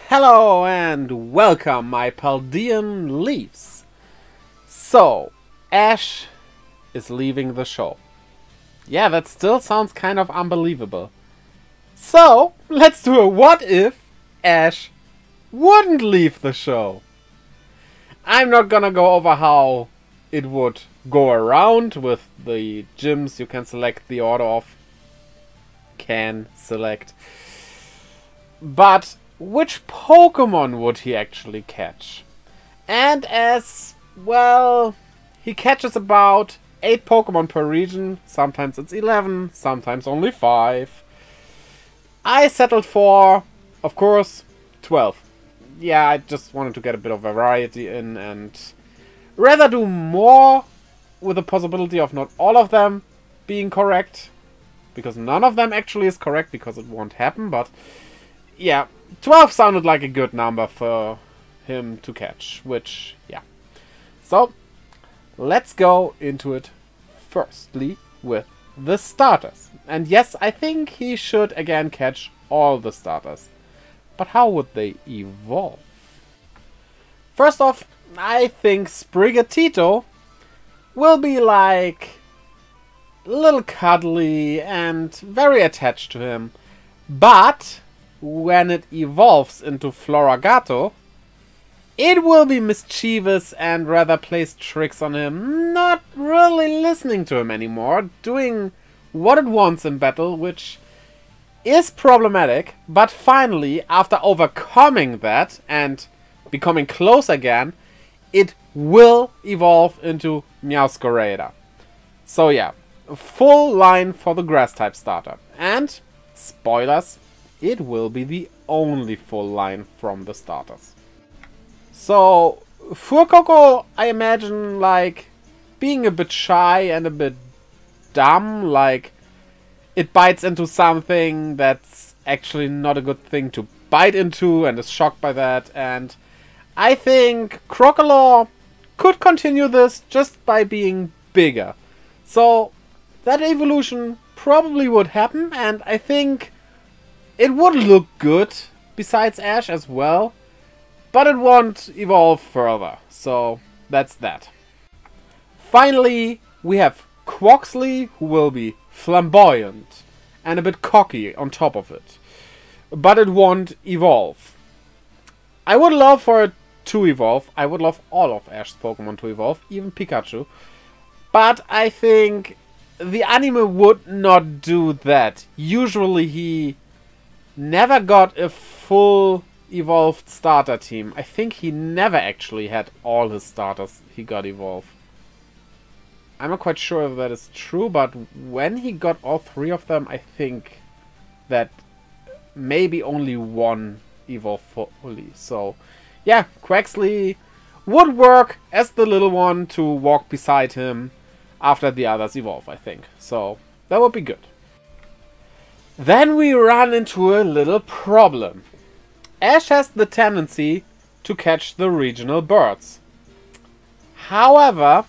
Hello and welcome, my Paldean Leafs. So, Ash is leaving the show. Yeah, that still sounds kind of unbelievable. So, let's do a what if Ash wouldn't leave the show. I'm not gonna go over how it would go around with the gyms you can select the order of. But which Pokemon would he actually catch? And as, well, he catches about 8 Pokemon per region. Sometimes it's 11, sometimes only 5. I settled for, of course, 12. Yeah, I just wanted to get a bit of variety in and rather do more with the possibility of not all of them being correct. Because none of them actually is correct, because it won't happen, but yeah, 12 sounded like a good number for him to catch, which, yeah. So, let's go into it firstly with the starters. And yes, I think he should again catch all the starters. But how would they evolve? First off, I think Sprigatito will be like a little cuddly and very attached to him. But when it evolves into Floragato, it will be mischievous and rather plays tricks on him, not really listening to him anymore, doing what it wants in battle, which is problematic. But finally, after overcoming that and becoming close again, it will evolve into Meowscarada. So yeah, full line for the grass type starter. And, spoilers, it will be the only full line from the starters. So, Fuecoco, I imagine, like, being a bit shy and a bit dumb, like, it bites into something that's actually not a good thing to bite into and is shocked by that. And I think Crocodile could continue this just by being bigger. So, that evolution probably would happen, and I think it would look good besides Ash as well, but it won't evolve further, so that's that. Finally, we have Quoxley, who will be flamboyant and a bit cocky on top of it, but it won't evolve. I would love for it to evolve. I would love all of Ash's Pokemon to evolve, even Pikachu, but I think the anime would not do that. Usually he never got a full evolved starter team. I think he never actually had all his starters he got evolved. I'm not quite sure if that is true, but when he got all 3 of them, I think that maybe only one evolved fully. So yeah, Quaxley would work as the little one to walk beside him after the others evolve, I think. So that would be good. Then we run into a little problem. Ash has the tendency to catch the regional birds. However,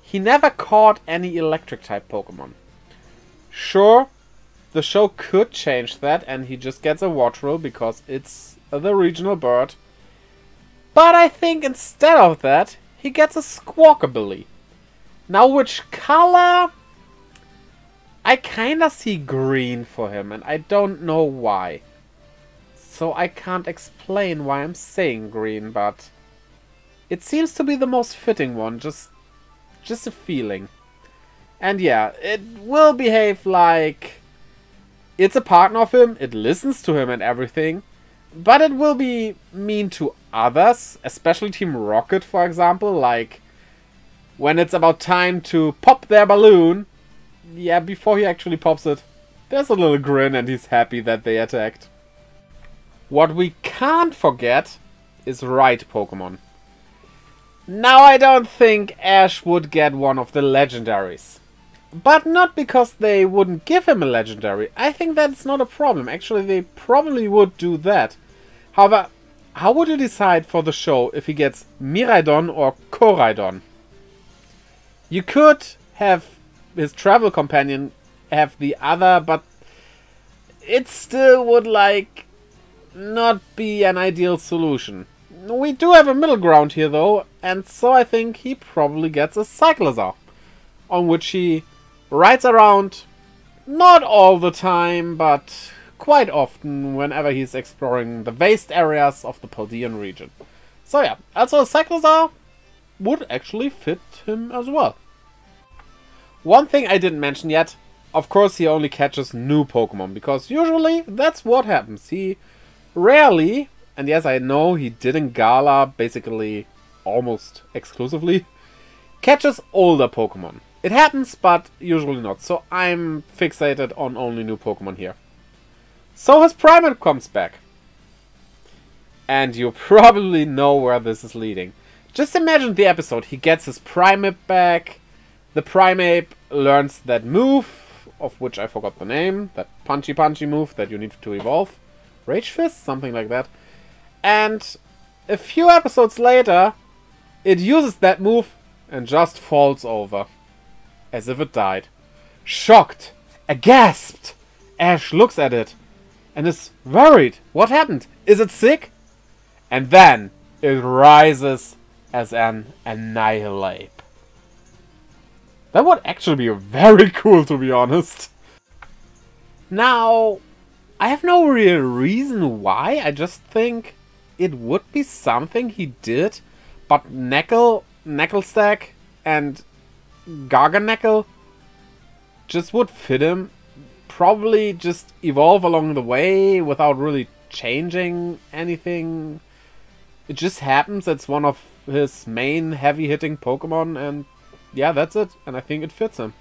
he never caught any electric type Pokemon. Sure, the show could change that and he just gets a Wattrel because it's the regional bird. But I think instead of that, he gets a Squawkabilly. Now which color? I kinda see green for him, and I don't know why. So I can't explain why I'm saying green, but it seems to be the most fitting one, just a feeling. And yeah, it will behave like it's a partner of him, it listens to him and everything, but it will be mean to others, especially Team Rocket, for example, like when it's about time to pop their balloon. Yeah, before he actually pops it, there's a little grin and he's happy that they attacked. What we can't forget is right Pokemon. Now I don't think Ash would get one of the legendaries. But not because they wouldn't give him a legendary. I think that's not a problem. Actually, they probably would do that. However, how would you decide for the show if he gets Miraidon or Koraidon? You could have his travel companion have the other, but it still would like not be an ideal solution. We do have a middle ground here though, and so I think he probably gets a Cyclosaur, on which he rides around, not all the time, but quite often whenever he's exploring the vast areas of the Paldean region. So yeah, also a Cyclosaur would actually fit him as well. One thing I didn't mention yet, of course he only catches new Pokemon, because usually that's what happens. He rarely, and yes I know he did in Gala basically almost exclusively, catches older Pokemon. It happens, but usually not, so I'm fixated on only new Pokemon here. So his Primeape comes back. And you probably know where this is leading. Just imagine the episode. He gets his Primeape back. The Primeape learns that move, of which I forgot the name. That punchy move that you need to evolve. Rage Fist? Something like that. And a few episodes later, it uses that move and just falls over. As if it died. Shocked. Aghast. Ash looks at it. And is worried. What happened? Is it sick? And then it rises as an Annihilate. That would actually be very cool, to be honest. Now, I have no real reason why. I just think it would be something he did. But Necklestack and Garganacl just would fit him. Probably just evolve along the way without really changing anything. It just happens. It's one of his main heavy-hitting Pokemon, and yeah, that's it. And I think it fits him.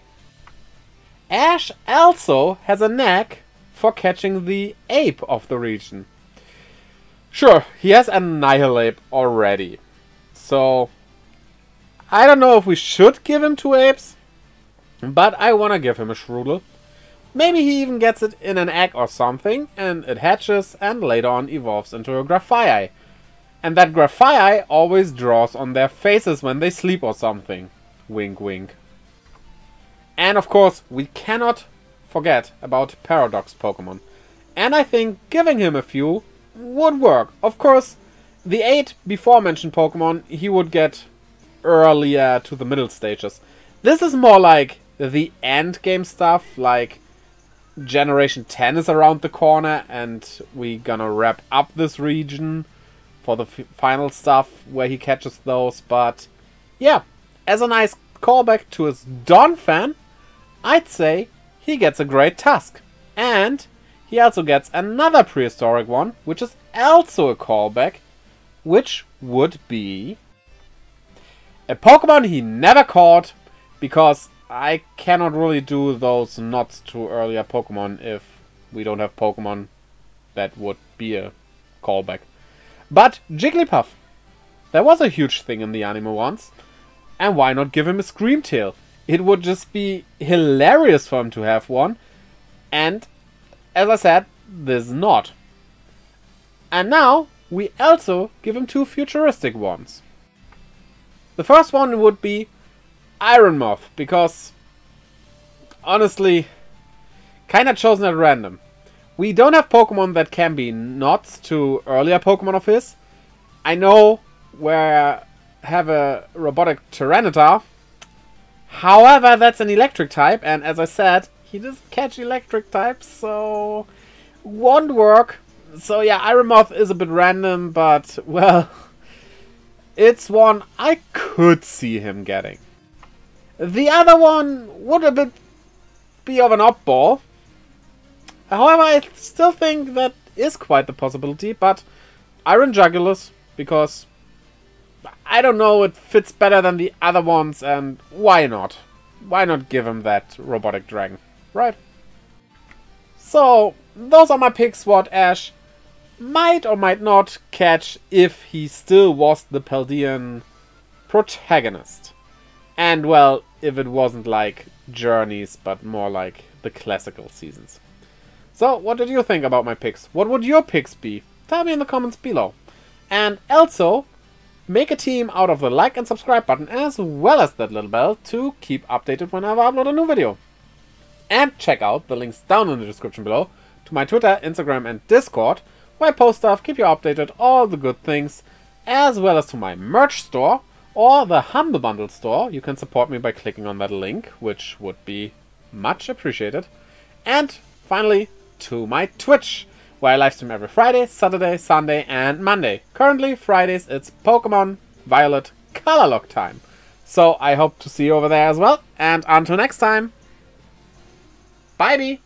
Ash also has a knack for catching the ape of the region. Sure, he has Annihilate already. So, I don't know if we should give him 2 apes, but I want to give him a Shroodle. Maybe he even gets it in an egg or something, and it hatches and later on evolves into a Grafaiai. And that Grafaiai always draws on their faces when they sleep or something. Wink wink. And of course, we cannot forget about Paradox Pokemon. And I think giving him a few would work. Of course, the 8 before mentioned Pokemon he would get earlier to the middle stages. This is more like the end game stuff, like Generation 10 is around the corner and we gonna wrap up this region for the final stuff where he catches those. But yeah, as a nice callback to his Dawn fan, I'd say he gets a great Tusk. And he also gets another prehistoric one, which is also a callback, which would be a Pokemon he never caught, because I cannot really do those nods to earlier Pokemon if we don't have Pokemon that would be a callback. But Jigglypuff. That was a huge thing in the anime once. And why not give him a Screamtail? It would just be hilarious for him to have one. And, as I said, this is not. And now, we also give him 2 futuristic ones. The first one would be Iron Moth, because, honestly, kinda chosen at random. We don't have Pokemon that can be nods to earlier Pokemon of his. I know where I have a robotic Tyranitar. However, that's an electric type, and as I said, he doesn't catch electric types, so won't work. So yeah, Iron Moth is a bit random, but, well, it's one I could see him getting. The other one would a bit be of an oddball. However, I still think that is quite the possibility, but Iron Jugulis, because, I don't know, it fits better than the other ones, and why not? Why not give him that robotic dragon, right? So, those are my picks what Ash might or might not catch if he still was the Paldean protagonist. And, well, if it wasn't like Journeys, but more like the classical seasons. So, what did you think about my picks? What would your picks be? Tell me in the comments below. And also, make a team out of the like and subscribe button, as well as that little bell, to keep updated whenever I upload a new video. And check out the links down in the description below to my Twitter, Instagram and Discord, where my post stuff, keep you updated, all the good things, as well as to my merch store or the Humble Bundle store. You can support me by clicking on that link, which would be much appreciated. And finally, to my Twitch, where I livestream every Friday, Saturday, Sunday, and Monday. Currently, Fridays, it's Pokemon Violet Color Lock time. So I hope to see you over there as well. And until next time, bye-bye!